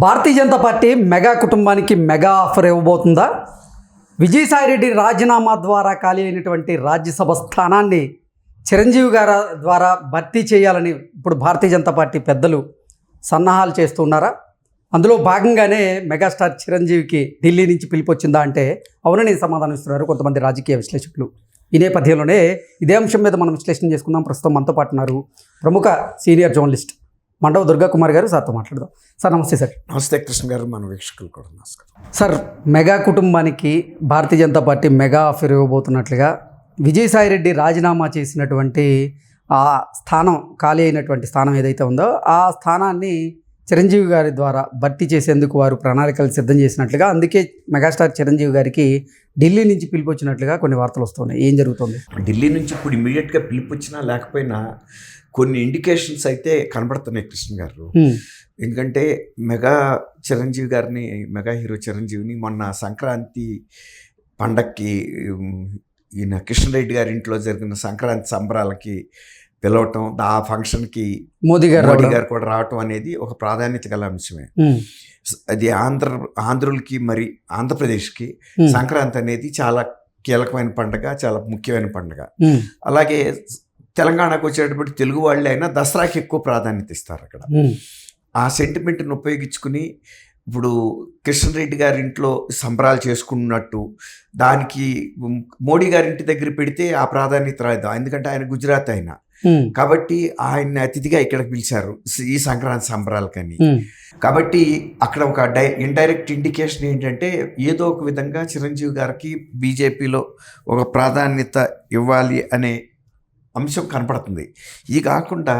భారతీయ Janata party mega కుటుంబానికి mega offer ఇవ్వబోతుందా? Vijayasai Reddy రాజీనామా ద్వారా ఖాళీ అయినటువంటి రాజ్యసభ స్థానాన్ని చిరంజీవి గారి ద్వారా భర్తీ చేయాలని ఇప్పుడు భారతీయ జనతా పార్టీ పెద్దలు సన్నాహాలు చేస్తున్నారా? అందులో భాగంగానే మెగాస్టార్ చిరంజీవికి ఢిల్లీ నుంచి పిలుపొచ్చిందా అంటే అవునని సమాధానం ఇస్తున్నారు కొంతమంది రాజకీయ విశ్లేషకులు. ఈ నేపథ్యంలోనే ఇదే అంశం మీద మనం విశ్లేషణ చేసుకుందాం. ప్రస్తుతం మనతో పాటు ఉన్నారు ప్రముఖ సీనియర్ జర్నలిస్ట్ మండవ దుర్గా కుమార్ గారు. సార్తో మాట్లాడదాం. సార్ నమస్తే. సార్ నమస్తే కృష్ణ గారు, మన వీక్షకులు కూడా నమస్కారం. సార్, మెగా కుటుంబానికి Bharatiya Janata party mega offer ఇవ్వబోతున్నట్లుగా విజయసాయిరెడ్డి రాజీనామా చేసినటువంటి ఆ స్థానం, ఖాళీ అయినటువంటి స్థానం ఏదైతే ఉందో ఆ స్థానాన్ని చిరంజీవి గారి ద్వారా భర్తీ చేసేందుకు వారు ప్రణాళికలు సిద్ధం చేసినట్లుగా, అందుకే మెగాస్టార్ చిరంజీవి గారికి ఢిల్లీ నుంచి పిలుపు వచ్చినట్లుగా కొన్ని వార్తలు వస్తున్నాయి. ఏం జరుగుతుంది? ఢిల్లీ నుంచి ఇప్పుడు ఇమీడియట్గా పిలుపు వచ్చినా లేకపోయినా కొన్ని ఇండికేషన్స్ అయితే కనబడుతున్నాయి కృష్ణ గారు. ఎందుకంటే మెగా చిరంజీవి గారిని, మెగా హీరో చిరంజీవిని మొన్న సంక్రాంతి పండక్కి ఈయన కిషన్ రెడ్డి గారి ఇంట్లో జరిగిన సంక్రాంతి సంబరాలకి పిలవటం, ఆ ఫంక్షన్కి మోదీ గారు కూడా రావటం అనేది ఒక ప్రాధాన్యత గల అంశమే. అది ఆంధ్రులకి మరి ఆంధ్రప్రదేశ్కి సంక్రాంతి అనేది చాలా కీలకమైన పండుగ, చాలా ముఖ్యమైన పండుగ. అలాగే తెలంగాణకు వచ్చేటప్పటికి తెలుగు వాళ్ళే అయినా దసరాకి ఎక్కువ ప్రాధాన్యత ఇస్తారు అక్కడ. ఆ సెంటిమెంట్ని ఉపయోగించుకుని ఇప్పుడు కిషన్ రెడ్డి గారి ఇంట్లో సంబరాలు చేసుకున్నట్టు దానికి మోడీ గారి ఇంటి దగ్గర పెడితే ఆ ప్రాధాన్యత రాదు. ఎందుకంటే ఆయన గుజరాత్ ఆయన కాబట్టి ఆయన్ని అతిథిగా ఇక్కడికి పిలిచారు ఈ సంక్రాంతి సంబరాలకని. కాబట్టి అక్కడ ఒక ఇండైరెక్ట్ ఇండికేషన్ ఏంటంటే ఏదో ఒక విధంగా చిరంజీవి గారికి బీజేపీలో ఒక ప్రాధాన్యత ఇవ్వాలి అనే అంశం కనపడుతుంది. ఇది కాకుండా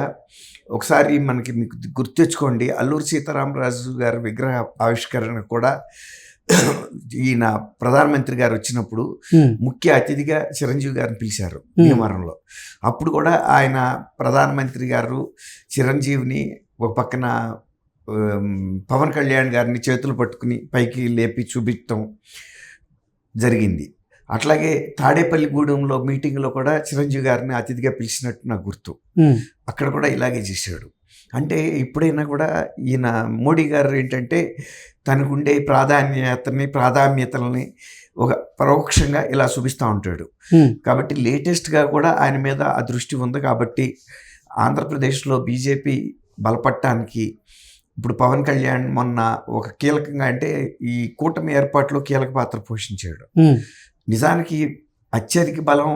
ఒకసారి మీకు గుర్తు తెచ్చుకోండి, అల్లూరి సీతారామరాజు గారి విగ్రహ ఆవిష్కరణ కూడా ఈయన ప్రధానమంత్రి గారు వచ్చినప్పుడు ముఖ్య అతిథిగా చిరంజీవి గారిని పిలిచారు భీమవరంలో. అప్పుడు కూడా ఆయన ప్రధానమంత్రి గారు చిరంజీవిని ఒక పక్కన పవన్ కళ్యాణ్ గారిని చేతులు పట్టుకుని పైకి లేపి చూపించడం జరిగింది. అట్లాగే తాడేపల్లిగూడెంలో మీటింగ్లో కూడా చిరంజీవి గారిని అతిథిగా పిలిచినట్టు నాకు గుర్తు. అక్కడ కూడా ఇలాగే చేశాడు. అంటే ఎప్పుడైనా కూడా ఈయన మోడీ గారు ఏంటంటే తనకుండే ప్రాధాన్యతలని ఒక పరోక్షంగా ఇలా చూపిస్తూ ఉంటాడు. కాబట్టి లేటెస్ట్గా కూడా ఆయన మీద ఆ దృష్టి ఉంది. కాబట్టి ఆంధ్రప్రదేశ్లో బీజేపీ బలపడటానికి ఇప్పుడు పవన్ కళ్యాణ్ మొన్న ఒక కీలకంగా, అంటే ఈ కూటమి ఏర్పాటులో కీలక పాత్ర పోషించాడు. నిజానికి అత్యధిక బలం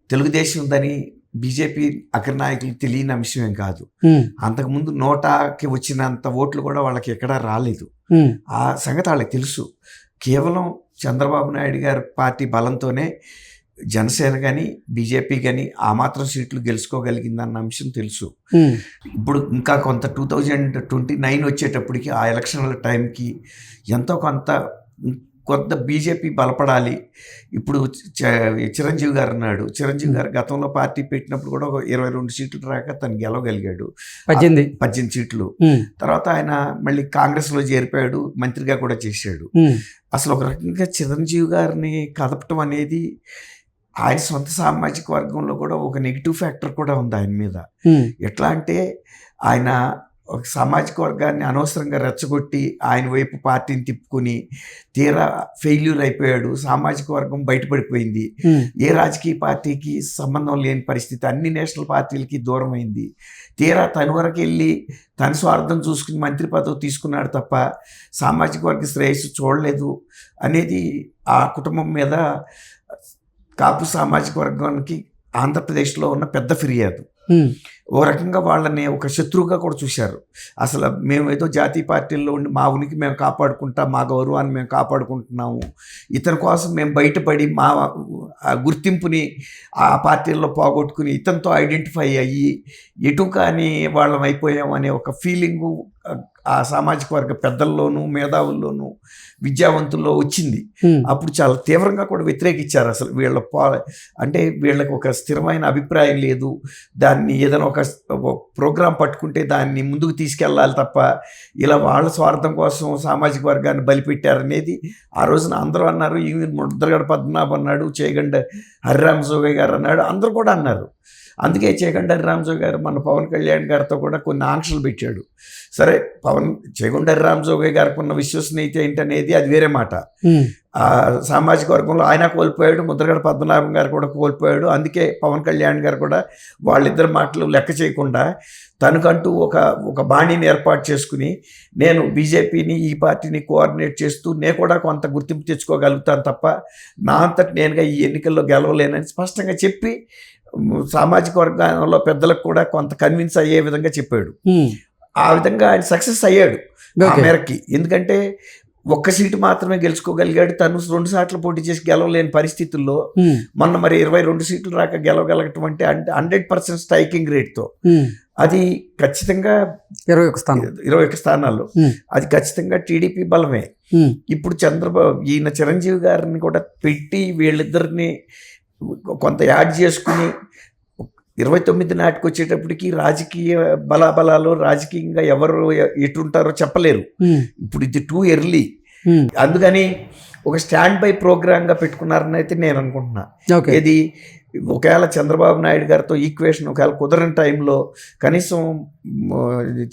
తెలుగుదేశం ఉందని బీజేపీ అగ్రనాయకులు తెలియని అంశమేం కాదు. అంతకుముందు 100కి వచ్చినంత ఓట్లు కూడా వాళ్ళకి ఎక్కడా రాలేదు. ఆ సంగతి వాళ్ళకి తెలుసు. కేవలం చంద్రబాబు నాయుడు గారి పార్టీ బలంతోనే జనసేన కానీ బీజేపీ కానీ ఆ మాత్రం సీట్లు గెలుచుకోగలిగిందన్న అంశం తెలుసు. ఇప్పుడు ఇంకా కొంత 2029 వచ్చేటప్పటికి ఆ ఎలక్షన్ల టైంకి ఎంతో కొంత బీజేపీ బలపడాలి. ఇప్పుడు చిరంజీవి గారు ఉన్నాడు. చిరంజీవి గారు గతంలో పార్టీ పెట్టినప్పుడు కూడా ఒక 22 సీట్లు రాక తను గెలవగలిగాడు, 18 సీట్లు. తర్వాత ఆయన మళ్ళీ కాంగ్రెస్లో చేరిపోయాడు, మంత్రిగా కూడా చేశాడు. అసలు ఒక రకంగా చిరంజీవి గారిని కదపటం అనేది ఆయన సొంత సామాజిక వర్గంలో కూడా ఒక నెగిటివ్ ఫ్యాక్టర్ కూడా ఉంది ఆయన మీద. ఎట్లా అంటే ఆయన ఒక సామాజిక వర్గాన్ని అనవసరంగా రెచ్చగొట్టి ఆయన వైపు పార్టీని తిప్పుకొని తీరా ఫెయిల్యూర్ అయిపోయాడు. సామాజిక వర్గం బయటపడిపోయింది. ఏ రాజకీయ పార్టీకి సంబంధం లేని పరిస్థితి, అన్ని నేషనల్ పార్టీలకి దూరం అయింది. తీరా తన వరకు వెళ్ళి తన స్వార్థం చూసుకుని మంత్రి పదవి తీసుకున్నాడు తప్ప సామాజిక వర్గ శ్రేయస్సు చూడలేదు అనేది ఆ కుటుంబం మీద కాపు సామాజిక వర్గానికి ఆంధ్రప్రదేశ్లో ఉన్న పెద్ద ఫిర్యాదు. ఓ రకంగా వాళ్ళని ఒక శత్రువుగా కూడా చూశారు. అసలు మేము ఏదో జాతీయ పార్టీల్లో ఉండి మా ఉనికి మేము కాపాడుకుంటాం, మా గౌరవాన్ని మేము కాపాడుకుంటున్నాము, ఇతని కోసం మేము బయటపడి మా గుర్తింపుని ఆ పార్టీల్లో పోగొట్టుకుని ఇతనితో ఐడెంటిఫై అయ్యి ఎటు కానీ వాళ్ళం అయిపోయాం అనే ఒక ఫీలింగు ఆ సామాజిక వర్గ పెద్దల్లోనూ మేధావుల్లోనూ విద్యావంతుల్లో వచ్చింది. అప్పుడు చాలా తీవ్రంగా కూడా వ్యతిరేకించారు. అసలు అంటే వీళ్ళకి ఒక స్థిరమైన అభిప్రాయం లేదు, దాన్ని ఏదైనా ఒక ప్రోగ్రాం పట్టుకుంటే దాన్ని ముందుకు తీసుకెళ్ళాలి తప్ప ఇలా వాళ్ళ స్వార్థం కోసం సామాజిక వర్గాన్ని బలిపెట్టారనేది ఆ రోజున అందరూ అన్నారు. ఈవెన్ ముద్రగడ పద్మనాభం అన్నాడు, చేగండ హరిరామ జోగయ్య గారు అన్నాడు, అందరూ కూడా అన్నారు. అందుకే చేగొండరి రామజోగి గారు మన పవన్ కళ్యాణ్ గారితో కూడా కొన్ని ఆంక్షలు పెట్టాడు. సరే, చేగొండరి రామజోగి గారికి ఉన్న విశ్వసనీయత ఏంటనేది అది వేరే మాట. ఆ సామాజిక వర్గంలో ఆయన కోల్పోయాడు, ముద్రగడ పద్మనాభం గారు కూడా కోల్పోయాడు. అందుకే పవన్ కళ్యాణ్ గారు కూడా వాళ్ళిద్దరి మాటలు లెక్క చేయకుండా తనకంటూ ఒక బాణీని ఏర్పాటు చేసుకుని, నేను బీజేపీని ఈ పార్టీని కోఆర్డినేట్ చేస్తూ నేను కూడా కొంత గుర్తింపు తెచ్చుకోగలుగుతాను తప్ప నా అంతటి నేనుగా ఈ ఎన్నికల్లో గెలవలేనని స్పష్టంగా చెప్పి సామాజిక వర్గంలో పెద్దలకు కూడా కొంత కన్విన్స్ అయ్యే విధంగా చెప్పాడు. ఆ విధంగా ఆయన సక్సెస్ అయ్యాడు ఆ మేరకి. ఎందుకంటే ఒక్క సీటు మాత్రమే గెలుచుకోగలిగాడు. తను 2 సార్లు పోటీ చేసి గెలవలేని పరిస్థితుల్లో మొన్న మరి 22 సీట్లు రాక గెలవగలగటం అంటే 100% స్ట్రైకింగ్ రేట్తో అది ఖచ్చితంగా 21 స్థానాల్లో అది ఖచ్చితంగా టీడీపీ బలమే. ఇప్పుడు ఈయన చిరంజీవి గారిని కూడా పెట్టి వీళ్ళిద్దరిని కొంత యాడ్ చేసుకుని 29 నాటికి వచ్చేటప్పటికి రాజకీయ బలాబలాలు రాజకీయంగా ఎవరు ఎటుంటారో చెప్పలేరు. ఇప్పుడు ఇది టూ ఎర్లీ. అందుకని ఒక స్టాండ్ బై ప్రోగ్రామ్గా పెట్టుకున్నారని అయితే నేను అనుకుంటున్నా. ఇది ఒకవేళ చంద్రబాబు నాయుడు గారితో ఈక్వేషన్ ఒకవేళ కుదరని టైంలో కనీసం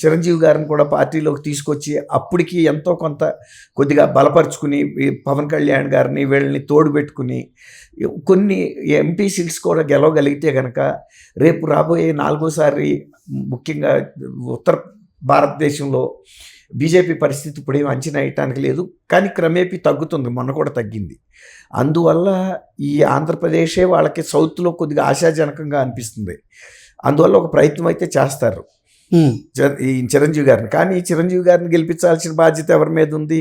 చిరంజీవి గారిని కూడా పార్టీలోకి తీసుకొచ్చి అప్పటికి ఎంతో కొంత కొద్దిగా బలపరుచుకుని పవన్ కళ్యాణ్ గారిని వీళ్ళని తోడు పెట్టుకుని కొన్ని ఎంపీ సీట్స్ కూడా గెలవగలిగితే కనుక రేపు రాబోయే 4వసారి ముఖ్యంగా ఉత్తర భారతదేశంలో బీజేపీ పరిస్థితి ఇప్పుడు ఏం అంచనా వేయటానికి లేదు, కానీ క్రమేపీ తగ్గుతుంది. మొన్న కూడా తగ్గింది. అందువల్ల ఈ ఆంధ్రప్రదేశే వాళ్ళకి సౌత్లో కొద్దిగా ఆశాజనకంగా అనిపిస్తుంది. అందువల్ల ఒక ప్రయత్నం అయితే చేస్తారు ఈ చిరంజీవి గారిని. కానీ చిరంజీవి గారిని గెలిపించాల్సిన బాధ్యత ఎవరి మీద ఉంది?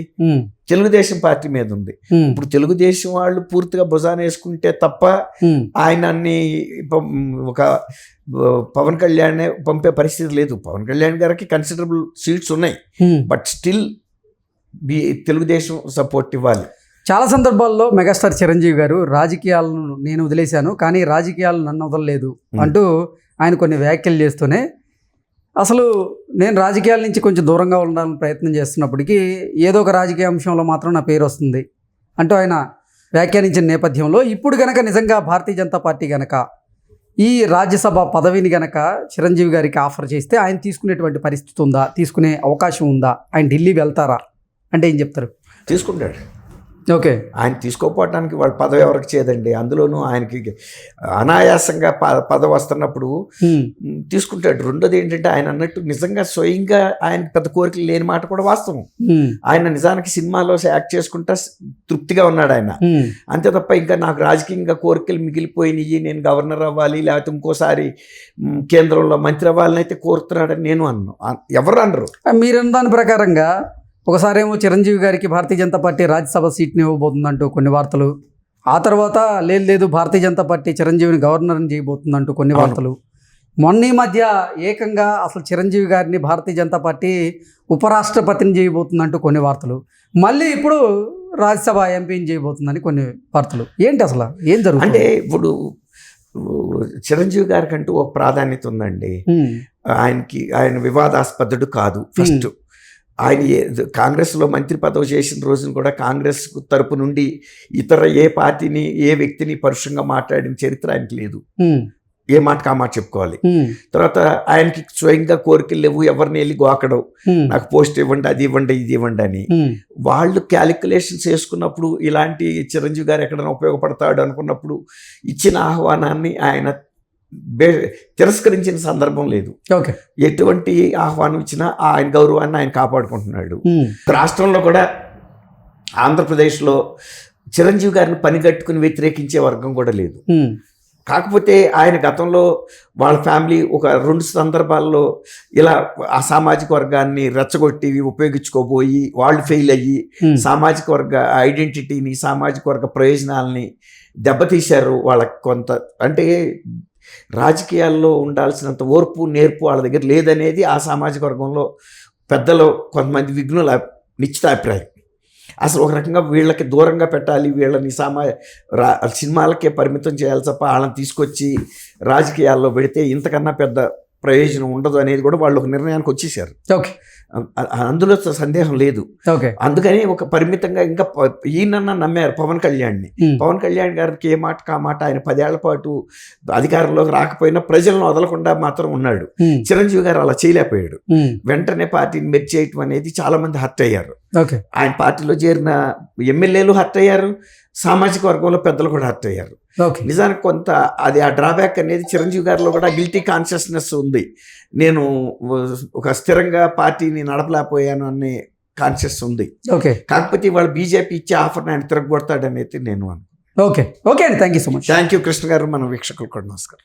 తెలుగుదేశం పార్టీ మీద ఉంది. ఇప్పుడు తెలుగుదేశం వాళ్ళు పూర్తిగా భుజాన వేసుకుంటే తప్ప ఆయనని ఒక పవన్ కళ్యాణ్ పంపే పరిస్థితి లేదు. పవన్ కళ్యాణ్ గారికి కన్సిడరబుల్ సీట్స్ ఉన్నాయి, బట్ స్టిల్ తెలుగుదేశం సపోర్ట్ ఇవ్వాలి. చాలా సందర్భాల్లో మెగాస్టార్ చిరంజీవి గారు రాజకీయాలను నేను వదిలేశాను కానీ రాజకీయాలు నన్ను వదలలేదు అంటూ ఆయన కొన్ని వ్యాఖ్యలు చేస్తూనే అసలు నేను రాజకీయాల నుంచి కొంచెం దూరంగా ఉండాలని ప్రయత్నం చేస్తున్నప్పటికీ ఏదో ఒక రాజకీయ అంశంలో మాత్రం నా పేరు వస్తుంది అంటూ ఆయన వ్యాఖ్యానించిన నేపథ్యంలో ఇప్పుడు గనక నిజంగా భారతీయ జనతా పార్టీ గనక ఈ రాజ్యసభ పదవిని గనక చిరంజీవి గారికి ఆఫర్ చేస్తే ఆయన తీసుకునేటువంటి పరిస్థితి ఉందా, తీసుకునే అవకాశం ఉందా, ఆయన ఢిల్లీ వెళ్తారా అంటే ఏం చెప్తారు? తీసుకుంటాడు. ఓకే, ఆయన తీసుకోపోవటానికి వాళ్ళ పదవి ఎవరికి చేదండి. అందులోనూ ఆయనకి అనాయాసంగా పదవి వస్తున్నప్పుడు తీసుకుంటాడు. రెండోది ఏంటంటే ఆయన అన్నట్టు నిజంగా స్వయంగా ఆయనకి పెద్ద కోరికలు లేని మాట కూడా వాస్తవం. ఆయన నిజానికి సినిమాలో యాక్ట్ చేసుకుంటా తృప్తిగా ఉన్నాడు ఆయన. అంతే తప్ప ఇంకా నాకు రాజకీయంగా కోరికలు మిగిలిపోయినాయి, నేను గవర్నర్ అవ్వాలి లేకపోతే ఇంకోసారి కేంద్రంలో మంత్రి అవ్వాలని అయితే కోరుతున్నాడని నేను అన్నాను. ఎవరు అనరు. మీరన్న దాని ప్రకారంగా ఒకసారేమో చిరంజీవి గారికి భారతీయ జనతా పార్టీ రాజ్యసభ సీట్ని ఇవ్వబోతుందంటూ కొన్ని వార్తలు, ఆ తర్వాత లేదు భారతీయ జనతా పార్టీ చిరంజీవిని గవర్నర్ని చేయబోతుందంటూ కొన్ని వార్తలు, మొన్న ఈ మధ్య ఏకంగా అసలు చిరంజీవి గారిని భారతీయ జనతా పార్టీ ఉపరాష్ట్రపతిని చేయబోతుందంటూ కొన్ని వార్తలు, మళ్ళీ ఇప్పుడు రాజ్యసభ ఎంపీని చేయబోతుందని కొన్ని వార్తలు. ఏంటి అసలు ఏం జరుగుతుంది? అంటే ఇప్పుడు చిరంజీవి గారికి అంటూ ఒక ప్రాధాన్యత ఉందండి. ఆయన వివాదాస్పదుడు కాదు. ఫస్ట్ ఆయన కాంగ్రెస్లో మంత్రి పదవి చేసిన రోజున కూడా కాంగ్రెస్ తరపు నుండి ఇతర ఏ పార్టీని ఏ వ్యక్తిని పరుషంగా మాట్లాడిన చరిత్ర ఆయనకి లేదు. ఏ మాటకు ఆ మాట చెప్పుకోవాలి. తర్వాత ఆయనకి స్వయంగా కోరికలు లేవు, ఎవరిని వెళ్ళి గోకడం, నాకు పోస్ట్ ఇవ్వండి, అది ఇవ్వండి, ఇది ఇవ్వండి అని. వాళ్ళు క్యాలిక్యులేషన్స్ వేసుకున్నప్పుడు ఇలాంటి చిరంజీవి గారు ఎక్కడైనా ఉపయోగపడతాడు అనుకున్నప్పుడు ఇచ్చిన ఆహ్వానాన్ని ఆయన తిరస్కరించిన సందర్భం లేదు. ఎటువంటి ఆహ్వానం ఇచ్చినా ఆయన గౌరవాన్ని ఆయన కాపాడుకుంటున్నాడు. రాష్ట్రంలో కూడా ఆంధ్రప్రదేశ్లో చిరంజీవి గారిని పనిగట్టుకుని వ్యతిరేకించే వర్గం కూడా లేదు. కాకపోతే ఆయన గతంలో వాళ్ళ ఫ్యామిలీ ఒక 2 సందర్భాల్లో ఇలా ఆ సామాజిక వర్గాన్ని రెచ్చగొట్టి ఉపయోగించుకోబోయి వాళ్ళు ఫెయిల్ అయ్యి సామాజిక వర్గ ఐడెంటిటీని సామాజిక వర్గ ప్రయోజనాలని దెబ్బతీశారు. వాళ్ళకి కొంత అంటే రాజకీయాల్లో ఉండాల్సినంత ఓర్పు నేర్పు వాళ్ళ దగ్గర లేదనేది ఆ సామాజిక వర్గంలో పెద్దలు కొంతమంది విఘ్నుల నిశ్చితాభిప్రాయం. అసలు ఒక రకంగా వీళ్ళకి దూరంగా పెట్టాలి, వీళ్ళని సినిమాలకే పరిమితం చేయాలి తప్ప వాళ్ళని తీసుకొచ్చి రాజకీయాల్లో పెడితే ఇంతకన్నా పెద్ద ప్రయోజనం ఉండదు అనేది కూడా వాళ్ళు ఒక నిర్ణయానికి వచ్చేసారు. ఓకే అందులో సందేహం లేదు. ఓకే అందుకని ఒక పరిమితంగా ఇంకా ఈయనన్నా నమ్మారు పవన్ కళ్యాణ్ని. పవన్ కళ్యాణ్ గారికి ఏ మాట కా మాట ఆయన 10 ఏళ్ల పాటు అధికారంలోకి రాకపోయినా ప్రజలను వదలకుండా మాత్రం ఉన్నాడు. చిరంజీవి గారు అలా చేయలేకపోయాడు. వెంటనే పార్టీని మెర్జ్ చేయటం అనేది చాలా మంది హర్ట్ అయ్యారు. ఓకే ఆయన పార్టీలో చేరిన ఎమ్మెల్యేలు హర్ట్ అయ్యారు, సామాజిక వర్గంలో పెద్దలు కూడా హర్ట్ అయ్యారు. ఓకే నిజానికి కొంత అది ఆ డ్రాబ్యాక్ అనేది చిరంజీవి గారిలో కూడా గిల్టీ కాన్షియస్నెస్ ఉంది. నేను ఒక స్థిరంగా పార్టీని నడపలేకపోయాను అనే కాన్షియస్ ఉంది. ఓకే కాకపోతే వాళ్ళు బీజేపీ ఇచ్చే ఆఫర్ని ఆయన తిరగొడతాడనేది నేను ఓకే ఓకే అండి, thank you so much. Thank you Krishna గారు. మన వీక్షకులు కూడా నమస్కారం.